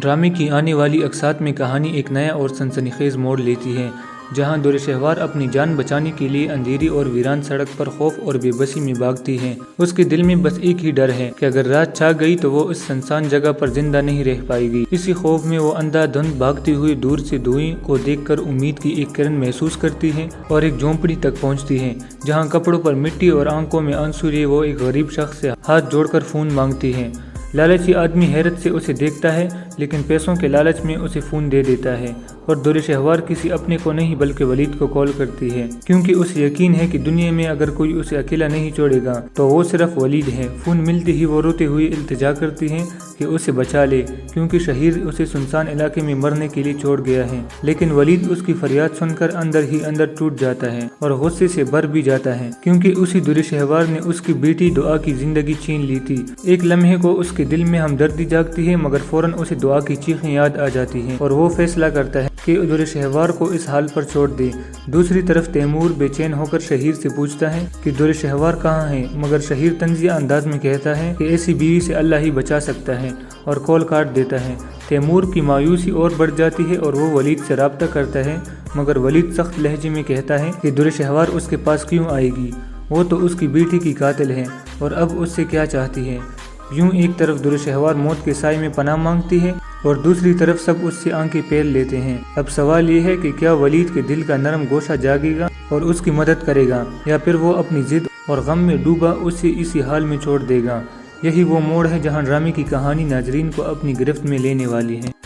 ڈرامے کی آنے والی اقساط میں کہانی ایک نیا اور سنسنی خیز موڑ لیتی ہے، جہاں دور شہوار اپنی جان بچانے کے لیے اندھیری اور ویران سڑک پر خوف اور بے بسی میں بھاگتی ہے۔ اس کے دل میں بس ایک ہی ڈر ہے کہ اگر رات چھا گئی تو وہ اس سنسان جگہ پر زندہ نہیں رہ پائے گی۔ اسی خوف میں وہ اندھا دھند بھاگتی ہوئی دور سے دھوئیں کو دیکھ کر امید کی ایک کرن محسوس کرتی ہے اور ایک جھونپڑی تک پہنچتی ہے، جہاں کپڑوں پر مٹی اور آنکھوں میں آنسو لیے وہ ایک غریب شخص سے ہاتھ جوڑ کر خون مانگتی ہے۔ لالچی آدمی حیرت سے اسے دیکھتا ہے، لیکن پیسوں کے لالچ میں اسے خون دے دیتا ہے، اور دور شہوار کسی اپنے کو نہیں بلکہ ولید کو کال کرتی ہے، کیونکہ اسے یقین ہے کہ دنیا میں اگر کوئی اسے اکیلا نہیں چھوڑے گا تو وہ صرف ولید ہے۔ فون ملتے ہی وہ روتے ہوئے التجا کرتی ہے کہ اسے بچا لے، کیونکہ شہیر اسے سنسان علاقے میں مرنے کے لیے چھوڑ گیا ہے۔ لیکن ولید اس کی فریاد سن کر اندر ہی اندر ٹوٹ جاتا ہے اور غصے سے بھر بھی جاتا ہے، کیونکہ اسی دور شہوار نے اس کی بیٹی دعا کی زندگی چھین لی تھی۔ ایک لمحے کو اس کے دل میں ہمدردی جاگتی ہے، مگر فوراً اسے دعا کی چیخیں یاد آ جاتی ہیں اور وہ فیصلہ کرتا ہے کہ دور شہوار کو اس حال پر چھوڑ دے۔ دوسری طرف تیمور بے چین ہو کر شہیر سے پوچھتا ہے کہ دور شہوار کہاں ہے، مگر شہیر طنزیہ انداز میں کہتا ہے کہ ایسی بیوی سے اللہ ہی بچا سکتا ہے، اور کال کاٹ دیتا ہے۔ تیمور کی مایوسی اور بڑھ جاتی ہے اور وہ ولید سے رابطہ کرتا ہے، مگر ولید سخت لہجے میں کہتا ہے کہ دور شہوار اس کے پاس کیوں آئے گی، وہ تو اس کی بیٹی کی قاتل ہے، اور اب اس سے کیا چاہتی ہے۔ یوں ایک طرف دور شہوار موت کے سائے میں پناہ مانگتی ہے اور دوسری طرف سب اس سے آنکھیں پھیر لیتے ہیں۔ اب سوال یہ ہے کہ کیا ولید کے دل کا نرم گوشہ جاگے گا اور اس کی مدد کرے گا، یا پھر وہ اپنی ضد اور غم میں ڈوبا اسے اسی حال میں چھوڑ دے گا۔ یہی وہ موڑ ہے جہاں ڈرامے کی کہانی ناظرین کو اپنی گرفت میں لینے والی ہے۔